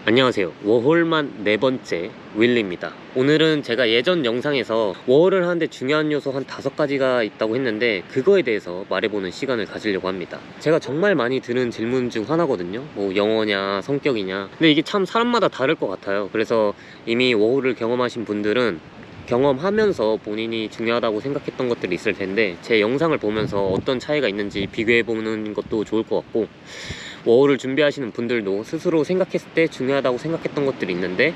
안녕하세요. 워홀만 네 번째 윌리입니다. 오늘은 제가 예전 영상에서 워홀을 하는데 중요한 요소 한 5가지가 있다고 했는데 그거에 대해서 말해보는 시간을 가지려고 합니다. 제가 정말 많이 드는 질문 중 하나거든요. 뭐 영어냐 성격이냐. 근데 이게 참 사람마다 다를 것 같아요. 그래서 이미 워홀을 경험하신 분들은 경험하면서 본인이 중요하다고 생각했던 것들이 있을 텐데 제 영상을 보면서 어떤 차이가 있는지 비교해보는 것도 좋을 것 같고, 워홀을 준비하시는 분들도 스스로 생각했을 때 중요하다고 생각했던 것들이 있는데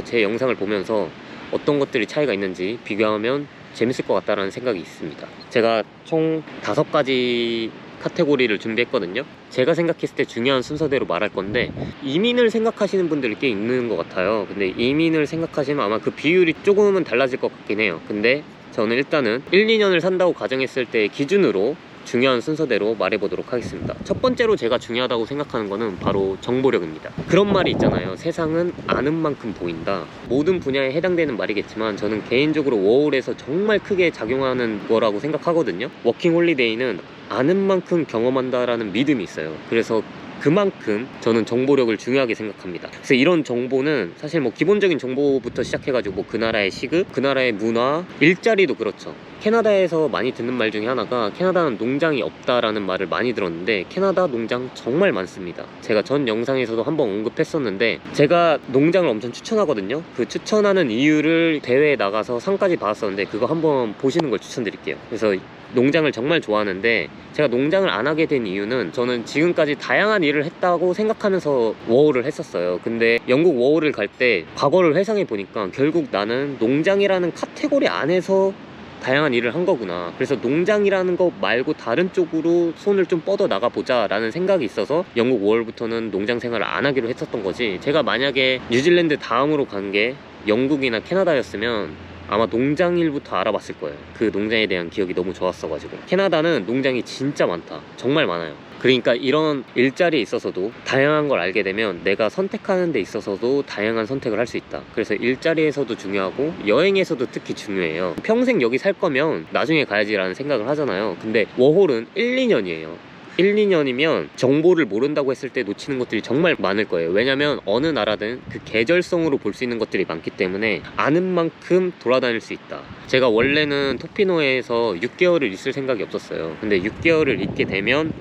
제 영상을 보면서 어떤 것들이 차이가 있는지 비교하면 재밌을 것 같다는 생각이 있습니다. 제가 총 5가지 카테고리를 준비했거든요. 제가 생각했을 때 중요한 순서대로 말할 건데 이민을 생각하시는 분들이 꽤 있는 것 같아요. 근데 이민을 생각하시면 아마 그 비율이 조금은 달라질 것 같긴 해요. 근데 저는 일단은 1, 2년을 산다고 가정했을 때 기준으로 중요한 순서대로 말해보도록 하겠습니다. 첫 번째로 제가 중요하다고 생각하는 거는 바로 정보력입니다. 그런 말이 있잖아요. 세상은 아는 만큼 보인다. 모든 분야에 해당되는 말이겠지만 저는 개인적으로 워홀에서 정말 크게 작용하는 거라고 생각하거든요. 워킹홀리데이는 아는 만큼 경험한다라는 믿음이 있어요. 그래서 그만큼 저는 정보력을 중요하게 생각합니다. 그래서 이런 정보는 사실 뭐 기본적인 정보부터 시작해가지고 뭐 그 나라의 시급, 그 나라의 문화, 일자리도 그렇죠. 캐나다에서 많이 듣는 말 중에 하나가 캐나다는 농장이 없다라는 말을 많이 들었는데 캐나다 농장 정말 많습니다. 제가 전 영상에서도 한번 언급했었는데 제가 농장을 엄청 추천하거든요. 그 추천하는 이유를 대회에 나가서 상까지 받았었는데 그거 한번 보시는 걸 추천드릴게요. 그래서 농장을 정말 좋아하는데 제가 농장을 안 하게 된 이유는 저는 지금까지 다양한 일을 했다고 생각하면서 워홀을 했었어요. 근데 영국 워홀을 갈 때 과거를 회상해 보니까 결국 나는 농장이라는 카테고리 안에서 다양한 일을 한 거구나. 그래서 농장이라는 거 말고 다른 쪽으로 손을 좀 뻗어 나가 보자 라는 생각이 있어서 영국 워홀부터는 농장 생활을 안 하기로 했었던 거지. 제가 만약에 뉴질랜드 다음으로 간 게 영국이나 캐나다였으면 아마 농장 일부터 알아봤을 거예요. 그 농장에 대한 기억이 너무 좋았어가지고. 캐나다는 농장이 진짜 많다. 정말 많아요. 그러니까 이런 일자리에 있어서도 다양한 걸 알게 되면 내가 선택하는 데 있어서도 다양한 선택을 할 수 있다. 그래서 일자리에서도 중요하고 여행에서도 특히 중요해요. 평생 여기 살 거면 나중에 가야지 라는 생각을 하잖아요. 근데 워홀은 1, 2년이에요 1, 2년이면 정보를 모른다고 했을 때 놓치는 것들이 정말 많을 거예요. 왜냐면 어느 나라든 그 계절성으로 볼 수 있는 것들이 많기 때문에 아는 만큼 돌아다닐 수 있다. 제가 원래는 토피노에서 6개월을 있을 생각이 없었어요. 근데 6개월을 있게 되면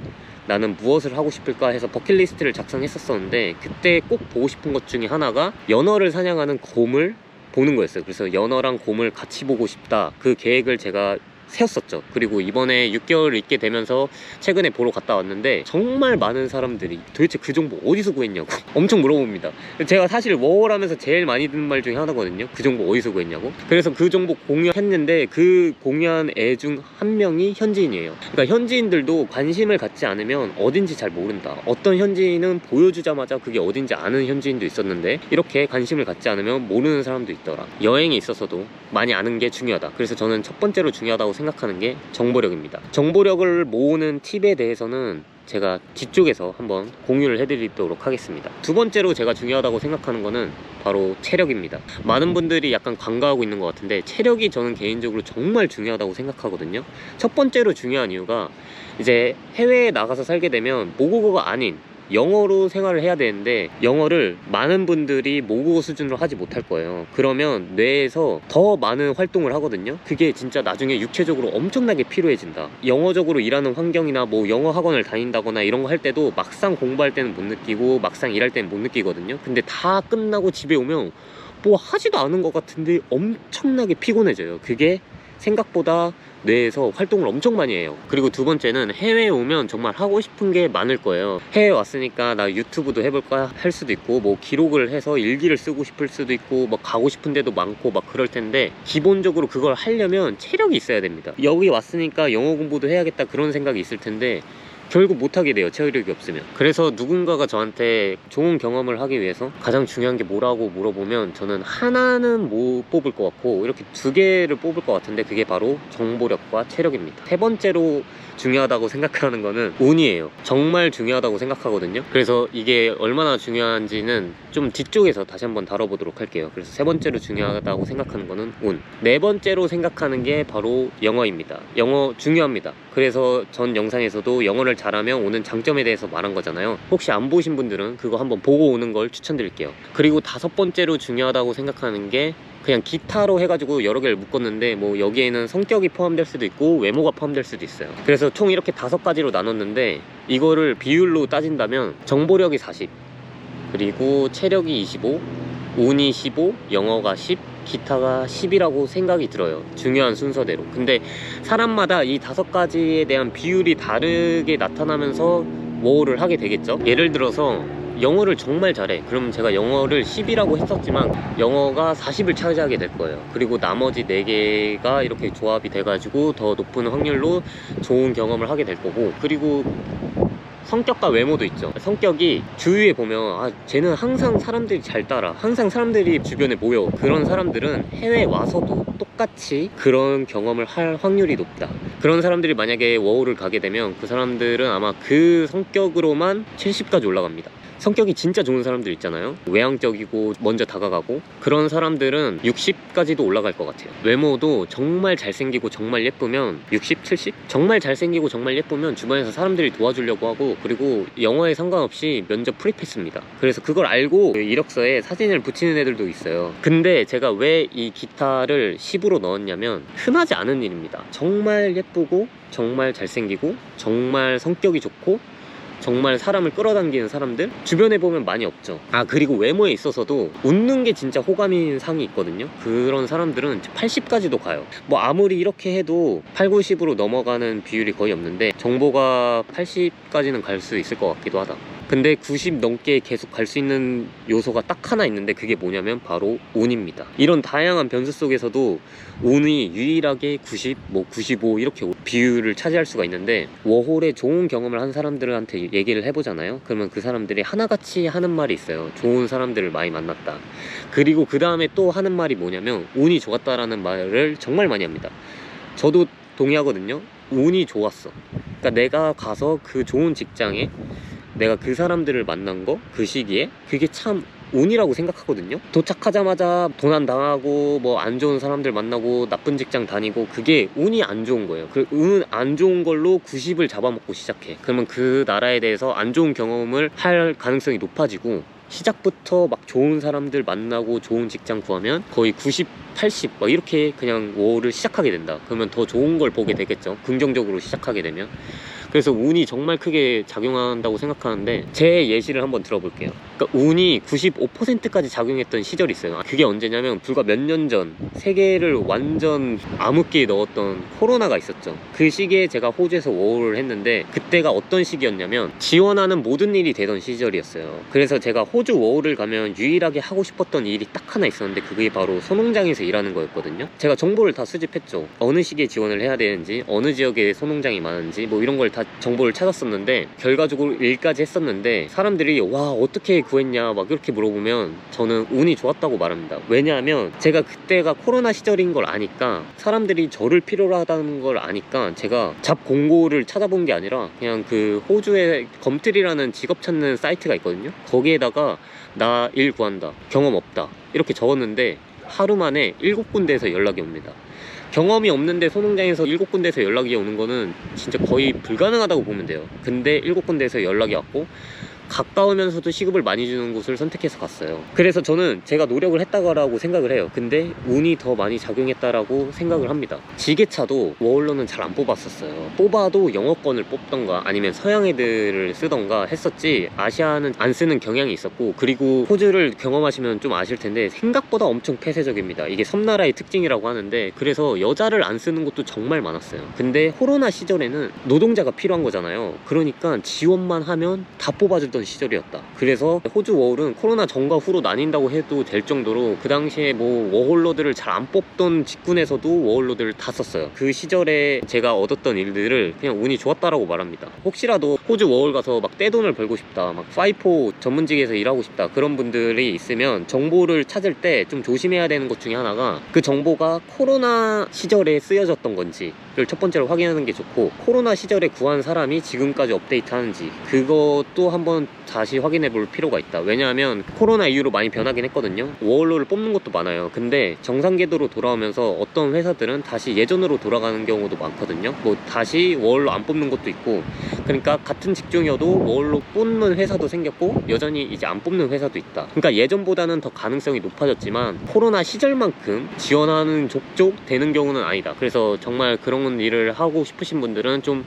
나는 무엇을 하고 싶을까 해서 버킷리스트를 작성했었는데 그때 꼭 보고 싶은 것 중에 하나가 연어를 사냥하는 곰을 보는 거였어요. 그래서 연어랑 곰을 같이 보고 싶다. 그 계획을 제가 세웠었죠. 그리고 이번에 6개월을 있게 되면서 최근에 보러 갔다 왔는데 정말 많은 사람들이 도대체 그 정보 어디서 구했냐고 엄청 물어봅니다. 제가 사실 워홀 하면서 제일 많이 듣는 말 중에 하나거든요. 그 정보 어디서 구했냐고. 그래서 그 정보 공유했는데 그 공유한 애 중 한 명이 현지인이에요. 그러니까 현지인들도 관심을 갖지 않으면 어딘지 잘 모른다. 어떤 현지인은 보여주자마자 그게 어딘지 아는 현지인도 있었는데 이렇게 관심을 갖지 않으면 모르는 사람도 있더라. 여행에 있어서도 많이 아는 게 중요하다. 그래서 저는 첫 번째로 중요하다고 생각하는 게 정보력입니다. 정보력을 모으는 팁에 대해서는 제가 뒤쪽에서 한번 공유를 해드리도록 하겠습니다. 두 번째로 제가 중요하다고 생각하는 거는 바로 체력입니다. 많은 분들이 약간 간과하고 있는 것 같은데 체력이 저는 개인적으로 정말 중요하다고 생각하거든요. 첫 번째로 중요한 이유가 이제 해외에 나가서 살게 되면 모국어가 아닌 영어로 생활을 해야 되는데 영어를 많은 분들이 모국어 수준으로 하지 못할 거예요. 그러면 뇌에서 더 많은 활동을 하거든요. 그게 진짜 나중에 육체적으로 엄청나게 피로해진다. 영어적으로 일하는 환경이나 뭐 영어 학원을 다닌다거나 이런 거 할 때도 막상 공부할 때는 못 느끼고 막상 일할 때는 못 느끼거든요. 근데 다 끝나고 집에 오면 뭐 하지도 않은 것 같은데 엄청나게 피곤해져요. 그게 생각보다 뇌에서 활동을 엄청 많이 해요. 그리고 두 번째는 해외에 오면 정말 하고 싶은 게 많을 거예요. 해외에 왔으니까 나 유튜브도 해볼까 할 수도 있고 뭐 기록을 해서 일기를 쓰고 싶을 수도 있고 뭐 가고 싶은 데도 많고 막 그럴 텐데 기본적으로 그걸 하려면 체력이 있어야 됩니다. 여기 왔으니까 영어 공부도 해야겠다 그런 생각이 있을 텐데 결국 못하게 돼요. 체력이 없으면. 그래서 누군가가 저한테 좋은 경험을 하기 위해서 가장 중요한 게 뭐라고 물어보면 저는 하나는 못 뽑을 것 같고 이렇게 2개를 뽑을 것 같은데 그게 바로 정보력과 체력입니다. 세 번째로 중요하다고 생각하는 거는 운이에요. 정말 중요하다고 생각하거든요. 그래서 이게 얼마나 중요한지는 좀 뒤쪽에서 다시 한번 다뤄보도록 할게요. 그래서 세 번째로 중요하다고 생각하는 거는 운. 네 번째로 생각하는 게 바로 영어입니다. 영어 중요합니다. 그래서 전 영상에서도 영어를 잘하면 오는 장점에 대해서 말한 거잖아요. 혹시 안 보신 분들은 그거 한번 보고 오는 걸 추천드릴게요. 그리고 5번째로 중요하다고 생각하는 게 그냥 기타로 해가지고 여러 개를 묶었는데 뭐 여기에는 성격이 포함될 수도 있고 외모가 포함될 수도 있어요. 그래서 총 이렇게 5가지로 나눴는데 이거를 비율로 따진다면 정보력이 40, 그리고 체력이 25, 운이 15, 영어가 10, 기타가 10이라고 생각이 들어요. 중요한 순서대로. 근데 사람마다 이 5가지에 대한 비율이 다르게 나타나면서 워홀을 하게 되겠죠. 예를 들어서 영어를 정말 잘해. 그럼 제가 영어를 10이라고 했었지만 영어가 40을 차지하게 될 거예요. 그리고 나머지 4개가 이렇게 조합이 돼가지고 더 높은 확률로 좋은 경험을 하게 될 거고, 그리고 성격과 외모도 있죠. 성격이 주위에 보면 아 쟤는 항상 사람들이 잘 따라, 항상 사람들이 주변에 모여, 그런 사람들은 해외에 와서도 똑같이 그런 경험을 할 확률이 높다. 그런 사람들이 만약에 워홀을 가게 되면 그 사람들은 아마 그 성격으로만 70까지 올라갑니다. 성격이 진짜 좋은 사람들 있잖아요. 외향적이고 먼저 다가가고, 그런 사람들은 60까지도 올라갈 것 같아요. 외모도 정말 잘생기고 정말 예쁘면 60, 70? 정말 잘생기고 정말 예쁘면 주변에서 사람들이 도와주려고 하고, 그리고 영어에 상관없이 면접 프리패스입니다. 그래서 그걸 알고 이력서에 사진을 붙이는 애들도 있어요. 근데 제가 왜 이 기타를 10으로 넣었냐면 흔하지 않은 일입니다. 정말 예쁘고 정말 잘생기고 정말 성격이 좋고 정말 사람을 끌어당기는 사람들 주변에 보면 많이 없죠. 아, 그리고 외모에 있어서도 웃는 게 진짜 호감인 상이 있거든요. 그런 사람들은 80까지도 가요. 뭐 아무리 이렇게 해도 8, 90으로 넘어가는 비율이 거의 없는데 정보가 80까지는 갈 수 있을 것 같기도 하다. 근데 90 넘게 계속 갈 수 있는 요소가 딱 하나 있는데 그게 뭐냐면 바로 운입니다. 이런 다양한 변수 속에서도 운이 유일하게 90, 뭐 95 이렇게 비율을 차지할 수가 있는데, 워홀에 좋은 경험을 한 사람들한테 얘기를 해보잖아요. 그러면 그 사람들이 하나같이 하는 말이 있어요. 좋은 사람들을 많이 만났다. 그리고 그 다음에 또 하는 말이 뭐냐면 운이 좋았다라는 말을 정말 많이 합니다. 저도 동의하거든요. 운이 좋았어. 그러니까 내가 가서 그 좋은 직장에 내가 그 사람들을 만난 거, 그 시기에 그게 참 운이라고 생각하거든요. 도착하자마자 도난 당하고 뭐 안 좋은 사람들 만나고 나쁜 직장 다니고 그게 운이 안 좋은 거예요. 그 운 안 좋은 걸로 90을 잡아먹고 시작해. 그러면 그 나라에 대해서 안 좋은 경험을 할 가능성이 높아지고, 시작부터 막 좋은 사람들 만나고 좋은 직장 구하면 거의 90, 80 막 이렇게 그냥 워홀을 시작하게 된다. 그러면 더 좋은 걸 보게 되겠죠. 긍정적으로 시작하게 되면. 그래서 운이 정말 크게 작용한다고 생각하는데 제 예시를 한번 들어볼게요. 그러니까 운이 95%까지 작용했던 시절이 있어요. 그게 언제냐면 불과 몇 년 전 세계를 완전 암흑기에 넣었던 코로나가 있었죠. 그 시기에 제가 호주에서 워홀을 했는데 그때가 어떤 시기였냐면 지원하는 모든 일이 되던 시절이었어요. 그래서 제가 호주 워홀을 가면 유일하게 하고 싶었던 일이 딱 하나 있었는데 그게 바로 소농장에서 일하는 거였거든요. 제가 정보를 다 수집했죠. 어느 시기에 지원을 해야 되는지, 어느 지역에 소농장이 많은지 뭐 이런 걸 다 정보를 찾았었는데, 결과적으로 일까지 했었는데 사람들이 와 어떻게 구했냐 막 이렇게 물어보면 저는 운이 좋았다고 말합니다. 왜냐하면 제가 그때가 코로나 시절인 걸 아니까, 사람들이 저를 필요로 하다는 걸 아니까 제가 잡 공고를 찾아본 게 아니라 그냥 그 호주에 검트리라는 직업 찾는 사이트가 있거든요. 거기에다가 나 일 구한다, 경험 없다 이렇게 적었는데 하루 만에 7군데에서 연락이 옵니다. 경험이 없는데 소농장에서 7군데에서 연락이 오는 거는 진짜 거의 불가능하다고 보면 돼요. 근데 7군데에서 연락이 왔고 가까우면서도 시급을 많이 주는 곳을 선택해서 갔어요. 그래서 저는 제가 노력을 했다고 생각을 해요. 근데 운이 더 많이 작용했다라고 생각을 합니다. 지게차도 워홀로는 잘 안 뽑았었어요. 뽑아도 영어권을 뽑던가 아니면 서양 애들을 쓰던가 했었지 아시아는 안 쓰는 경향이 있었고, 그리고 호주를 경험하시면 좀 아실 텐데 생각보다 엄청 폐쇄적입니다. 이게 섬나라의 특징이라고 하는데, 그래서 여자를 안 쓰는 곳도 정말 많았어요. 근데 코로나 시절에는 노동자가 필요한 거잖아요. 그러니까 지원만 하면 다 뽑아주던 시절이었다. 그래서 호주 워홀은 코로나 전과 후로 나뉜다고 해도 될 정도로 그 당시에 뭐 워홀러들을 잘 안 뽑던 직군에서도 워홀러들을 다 썼어요. 그 시절에 제가 얻었던 일들을 그냥 운이 좋았다라고 말합니다. 혹시라도 호주 워홀 가서 막 떼돈을 벌고 싶다, 막 파이포 전문직에서 일하고 싶다 그런 분들이 있으면 정보를 찾을 때 좀 조심해야 되는 것 중에 하나가 그 정보가 코로나 시절에 쓰여졌던 건지를 첫 번째로 확인하는 게 좋고, 코로나 시절에 구한 사람이 지금까지 업데이트 하는지 그것도 한번 다시 확인해 볼 필요가 있다. 왜냐하면 코로나 이후로 많이 변하긴 했거든요. 워홀로를 뽑는 것도 많아요. 근데 정상 궤도로 돌아오면서 어떤 회사들은 다시 예전으로 돌아가는 경우도 많거든요. 뭐 다시 워홀로 안 뽑는 것도 있고, 그러니까 같은 직종이어도 워홀로 뽑는 회사도 생겼고 여전히 이제 안 뽑는 회사도 있다. 그러니까 예전보다는 더 가능성이 높아졌지만 코로나 시절만큼 지원하는 족족 되는 경우는 아니다. 그래서 정말 그런 일을 하고 싶으신 분들은 좀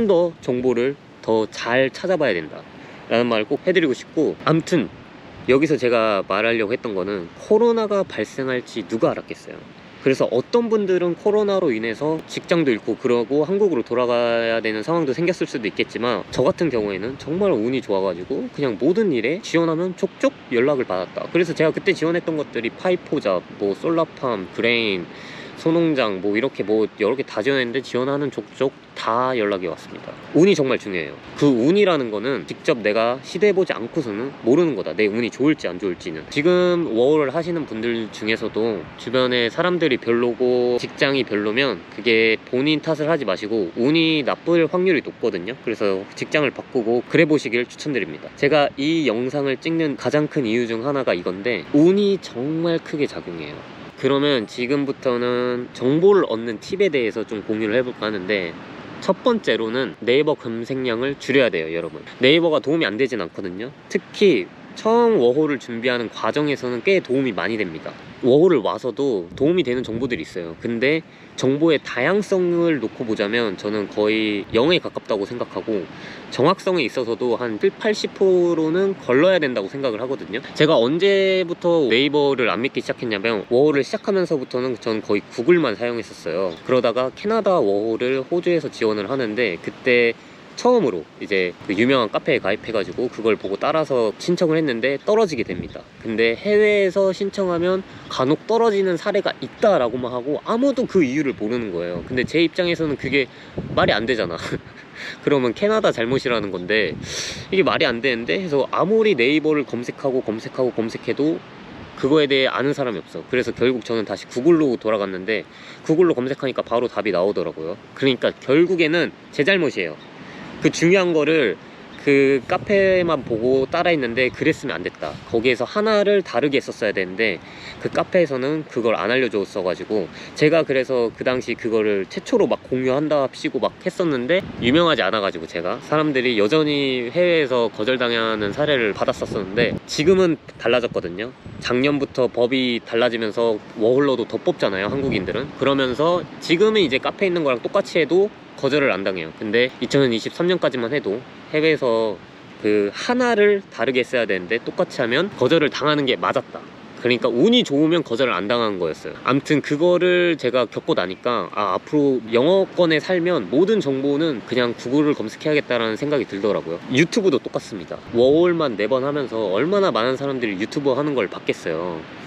더 정보를 더 잘 찾아봐야 된다 라는 말을 꼭 해드리고 싶고, 암튼 여기서 제가 말하려고 했던 거는 코로나가 발생할지 누가 알았겠어요. 그래서 어떤 분들은 코로나로 인해서 직장도 잃고 그러고 한국으로 돌아가야 되는 상황도 생겼을 수도 있겠지만, 저 같은 경우에는 정말 운이 좋아가지고 그냥 모든 일에 지원하면 족족 연락을 받았다. 그래서 제가 그때 지원했던 것들이 파이포잡, 뭐 솔라팜, 그레인, 소농장, 뭐 이렇게 뭐 여러 개 다 지원했는데 지원하는 족족 다 연락이 왔습니다. 운이 정말 중요해요. 그 운이라는 거는 직접 내가 시도해보지 않고서는 모르는 거다. 내 운이 좋을지 안 좋을지는. 지금 워홀을 하시는 분들 중에서도 주변에 사람들이 별로고 직장이 별로면 그게 본인 탓을 하지 마시고 운이 나쁠 확률이 높거든요. 그래서 직장을 바꾸고 그래 보시길 추천드립니다. 제가 이 영상을 찍는 가장 큰 이유 중 하나가 이건데, 운이 정말 크게 작용해요. 그러면 지금부터는 정보를 얻는 팁에 대해서 좀 공유를 해볼까 하는데, 첫 번째로는 네이버 검색량을 줄여야 돼요, 여러분. 네이버가 도움이 안 되진 않거든요. 특히 처음 워홀을 준비하는 과정에서는 꽤 도움이 많이 됩니다. 워홀을 와서도 도움이 되는 정보들이 있어요. 근데 정보의 다양성을 놓고 보자면 저는 거의 0에 가깝다고 생각하고, 정확성에 있어서도 한 70~80%는 걸러야 된다고 생각을 하거든요. 제가 언제부터 네이버를 안 믿기 시작했냐면, 워홀을 시작하면서부터는 전 거의 구글만 사용했었어요. 그러다가 캐나다 워홀을 호주에서 지원을 하는데, 그때 처음으로 이제 그 유명한 카페에 가입해가지고 그걸 보고 따라서 신청을 했는데 떨어지게 됩니다. 근데 해외에서 신청하면 간혹 떨어지는 사례가 있다라고만 하고 아무도 그 이유를 모르는 거예요. 근데 제 입장에서는 그게 말이 안 되잖아. 그러면 캐나다 잘못이라는 건데 이게 말이 안 되는데 해서 아무리 네이버를 검색해도 그거에 대해 아는 사람이 없어. 그래서 결국 저는 다시 구글로 돌아갔는데, 구글로 검색하니까 바로 답이 나오더라고요. 그러니까 결국에는 제 잘못이에요. 그 중요한 거를 그 카페만 보고 따라했는데 그랬으면 안 됐다. 거기에서 하나를 다르게 했었어야 되는데 그 카페에서는 그걸 안 알려줬어가지고, 제가 그래서 그 당시 그거를 최초로 막 공유한답시고 막 했었는데 유명하지 않아가지고 제가 사람들이 여전히 해외에서 거절당하는 사례를 받았었는데, 지금은 달라졌거든요. 작년부터 법이 달라지면서 워홀로도 더 뽑잖아요, 한국인들은. 그러면서 지금은 이제 카페에 있는 거랑 똑같이 해도 거절을 안 당해요. 근데 2023년까지만 해도 해외에서 그 하나를 다르게 했어야 되는데 똑같이 하면 거절을 당하는 게 맞았다. 그러니까 운이 좋으면 거절을 안 당한 거였어요. 아무튼 그거를 제가 겪고 나니까 앞으로 영어권에 살면 모든 정보는 그냥 구글을 검색해야겠다라는 생각이 들더라고요. 유튜브도 똑같습니다. 워홀만 4번 하면서 얼마나 많은 사람들이 유튜버 하는 걸 봤겠어요.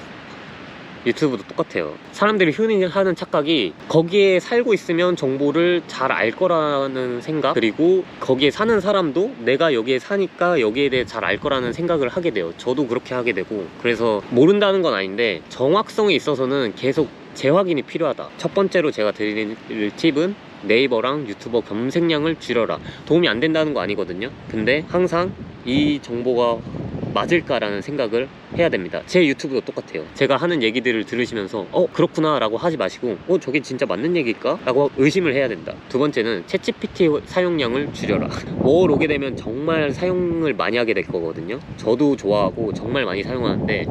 유튜브도 똑같아요. 사람들이 흔히 하는 착각이 거기에 살고 있으면 정보를 잘 알 거라는 생각, 그리고 거기에 사는 사람도 내가 여기에 사니까 여기에 대해 잘 알 거라는 생각을 하게 돼요. 저도 그렇게 하게 되고, 그래서 모른다는 건 아닌데 정확성에 있어서는 계속 재확인이 필요하다. 첫 번째로 제가 드릴 팁은 네이버랑 유튜버 검색량을 줄여라. 도움이 안 된다는 거 아니거든요. 근데 항상 이 정보가 맞을까라는 생각을 해야 됩니다. 제 유튜브도 똑같아요. 제가 하는 얘기들을 들으시면서 그렇구나 라고 하지 마시고 저게 진짜 맞는 얘기일까? 라고 의심을 해야 된다. 두 번째는 챗GPT 사용량을 줄여라. 워홀 오게 되면 정말 사용을 많이 하게 될 거거든요. 저도 좋아하고 정말 많이 사용하는데,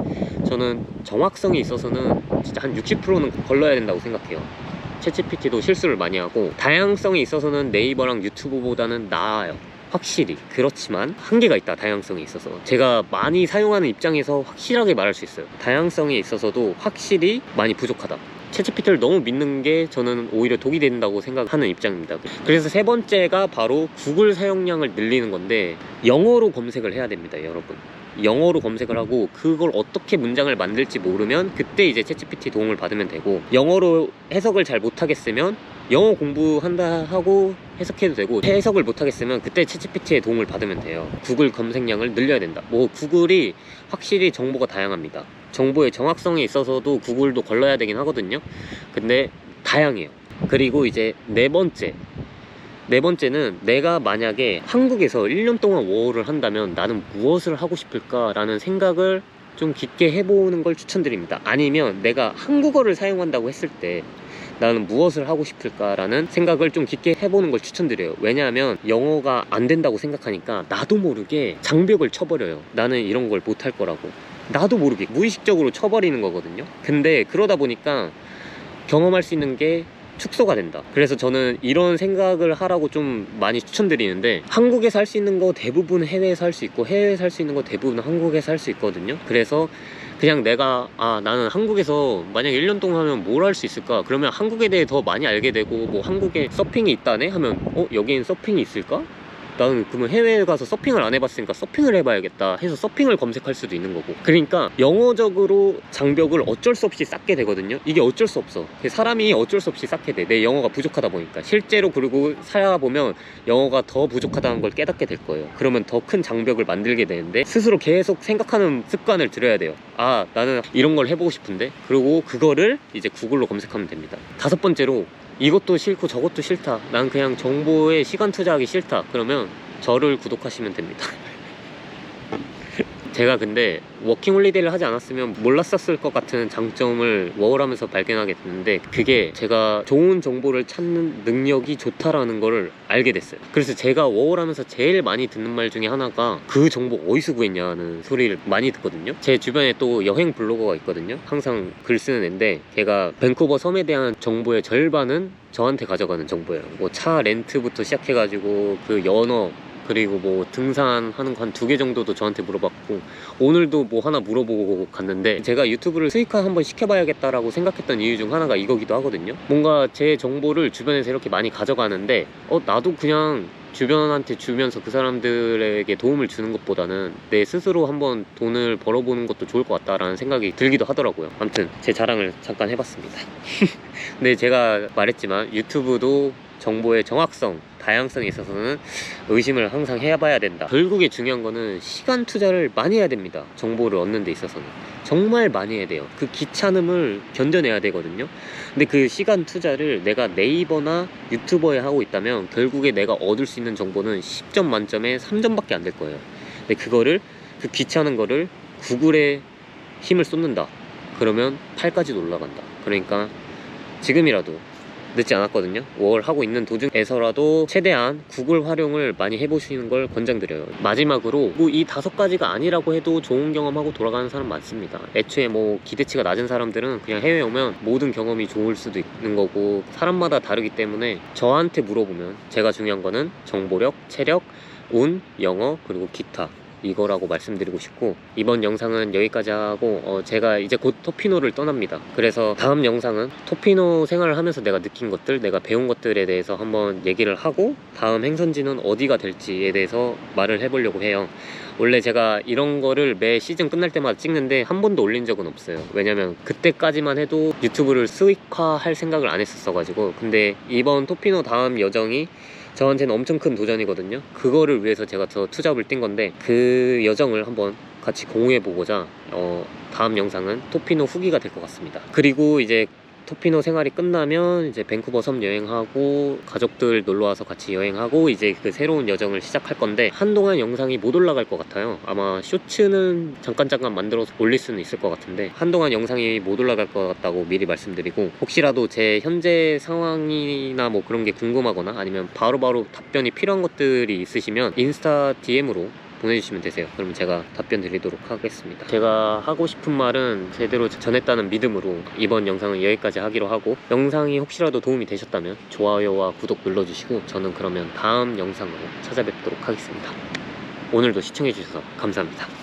저는 정확성에 있어서는 진짜 한 60%는 걸러야 된다고 생각해요. 챗GPT도 실수를 많이 하고, 다양성에 있어서는 네이버랑 유튜브보다는 나아요. 확실히. 그렇지만 한계가 있다. 다양성에 있어서 제가 많이 사용하는 입장에서 확실하게 말할 수 있어요. 다양성에 있어서도 확실히 많이 부족하다. 챗GPT를 너무 믿는 게 저는 오히려 독이 된다고 생각하는 입장입니다. 그래서 세 번째가 바로 구글 사용량을 늘리는 건데, 영어로 검색을 해야 됩니다, 여러분. 영어로 검색을 하고 그걸 어떻게 문장을 만들지 모르면 그때 이제 챗GPT 도움을 받으면 되고, 영어로 해석을 잘 못하겠으면 영어 공부한다 하고 해석해도 되고, 해석을 못하겠으면 그때 챗GPT의 도움을 받으면 돼요. 구글 검색량을 늘려야 된다. 구글이 확실히 정보가 다양합니다. 정보의 정확성에 있어서도 구글도 걸러야 되긴 하거든요. 근데 다양해요. 그리고 이제 네 번째, 네 번째는 내가 만약에 한국에서 1년 동안 워홀을 한다면 나는 무엇을 하고 싶을까라는 생각을 좀 깊게 해보는 걸 추천드립니다. 아니면 내가 한국어를 사용한다고 했을 때 나는 무엇을 하고 싶을까라는 생각을 좀 깊게 해보는 걸 추천드려요. 왜냐하면 영어가 안 된다고 생각하니까 나도 모르게 장벽을 쳐버려요. 나는 이런 걸 못할 거라고 나도 모르게 무의식적으로 쳐버리는 거거든요. 근데 그러다 보니까 경험할 수 있는 게 축소가 된다. 그래서 저는 이런 생각을 하라고 좀 많이 추천드리는데, 한국에서 할 수 있는 거 대부분 해외에서 할 수 있고 해외에서 할 수 있는 거 대부분 한국에서 할 수 있거든요. 그래서 그냥 내가 나는 한국에서 만약에 1년 동안 하면 뭘 할 수 있을까? 그러면 한국에 대해 더 많이 알게 되고, 뭐 한국에 서핑이 있다네? 하면 여기엔 서핑이 있을까? 나는 그러면 해외에 가서 서핑을 안 해봤으니까 서핑을 해봐야겠다 해서 서핑을 검색할 수도 있는 거고. 그러니까 영어적으로 장벽을 어쩔 수 없이 쌓게 되거든요. 이게 어쩔 수 없어. 사람이 어쩔 수 없이 쌓게 돼. 내 영어가 부족하다 보니까. 실제로 그리고 살아보면 영어가 더 부족하다는 걸 깨닫게 될 거예요. 그러면 더 큰 장벽을 만들게 되는데, 스스로 계속 생각하는 습관을 들여야 돼요. 나는 이런 걸 해보고 싶은데, 그리고 그거를 이제 구글로 검색하면 됩니다. 다섯 번째로, 이것도 싫고 저것도 싫다, 난 그냥 정보에 시간 투자하기 싫다, 그러면 저를 구독하시면 됩니다. 제가 근데 워킹홀리데이를 하지 않았으면 몰랐었을 것 같은 장점을 워홀하면서 발견하게 됐는데, 그게 제가 좋은 정보를 찾는 능력이 좋다라는 거를 알게 됐어요. 그래서 제가 워홀하면서 제일 많이 듣는 말 중에 하나가, 그 정보 어디서 구했냐는 소리를 많이 듣거든요. 제 주변에 또 여행 블로거가 있거든요. 항상 글 쓰는 애인데, 걔가 밴쿠버 섬에 대한 정보의 절반은 저한테 가져가는 정보예요. 뭐 차 렌트부터 시작해가지고 그 연어, 그리고 뭐 등산하는 거 한 2개 정도도 저한테 물어봤고, 오늘도 뭐 하나 물어보고 갔는데, 제가 유튜브를 수익화 한번 시켜봐야겠다라고 생각했던 이유 중 하나가 이거기도 하거든요. 뭔가 제 정보를 주변에서 이렇게 많이 가져가는데, 나도 그냥 주변한테 주면서 그 사람들에게 도움을 주는 것보다는 내 스스로 한번 돈을 벌어보는 것도 좋을 것 같다라는 생각이 들기도 하더라고요. 아무튼 제 자랑을 잠깐 해봤습니다. 근데 제가 말했지만 유튜브도 정보의 정확성, 다양성에 있어서는 의심을 항상 해봐야 된다. 결국에 중요한 거는 시간 투자를 많이 해야 됩니다. 정보를 얻는 데 있어서는 정말 많이 해야 돼요. 그 귀찮음을 견뎌내야 되거든요. 근데 그 시간 투자를 내가 네이버나 유튜버에 하고 있다면 결국에 내가 얻을 수 있는 정보는 10점 만점에 3점밖에 안 될 거예요. 근데 그거를, 그 귀찮은 거를 구글에 힘을 쏟는다, 그러면 8까지도 올라간다. 그러니까 지금이라도, 늦지 않았거든요. 워홀 하고 있는 도중에서라도 최대한 구글 활용을 많이 해보시는 걸 권장드려요. 마지막으로, 뭐 이 5가지가 아니라고 해도 좋은 경험하고 돌아가는 사람 많습니다. 애초에 뭐 기대치가 낮은 사람들은 그냥 해외 오면 모든 경험이 좋을 수도 있는 거고, 사람마다 다르기 때문에 저한테 물어보면 제가 중요한 거는 정보력, 체력, 운, 영어, 그리고 기타, 이거라고 말씀드리고 싶고, 이번 영상은 여기까지 하고 제가 이제 곧 토피노를 떠납니다. 그래서 다음 영상은 토피노 생활을 하면서 내가 느낀 것들, 내가 배운 것들에 대해서 한번 얘기를 하고, 다음 행선지는 어디가 될지에 대해서 말을 해보려고 해요. 원래 제가 이런 거를 매 시즌 끝날 때마다 찍는데 한 번도 올린 적은 없어요. 왜냐면 그때까지만 해도 유튜브를 수익화할 생각을 안 했었어가지고. 근데 이번 토피노 다음 여정이 저한테는 엄청 큰 도전이거든요. 그거를 위해서 제가 더 투잡을 뛴 건데, 그 여정을 한번 같이 공유해보고자 다음 영상은 토피노 후기가 될 것 같습니다. 그리고 이제 토피노 생활이 끝나면 이제 밴쿠버 섬 여행하고, 가족들 놀러와서 같이 여행하고, 이제 그 새로운 여정을 시작할 건데, 한동안 영상이 못 올라갈 것 같아요. 아마 쇼츠는 잠깐 만들어서 올릴 수는 있을 것 같은데, 한동안 영상이 못 올라갈 것 같다고 미리 말씀드리고, 혹시라도 제 현재 상황이나 뭐 그런 게 궁금하거나 아니면 바로바로 답변이 필요한 것들이 있으시면 인스타 DM으로 보내주시면 되세요. 그럼 제가 답변 드리도록 하겠습니다. 제가 하고 싶은 말은 제대로 전했다는 믿음으로 이번 영상은 여기까지 하기로 하고, 영상이 혹시라도 도움이 되셨다면 좋아요와 구독 눌러주시고, 저는 그러면 다음 영상으로 찾아뵙도록 하겠습니다. 오늘도 시청해주셔서 감사합니다.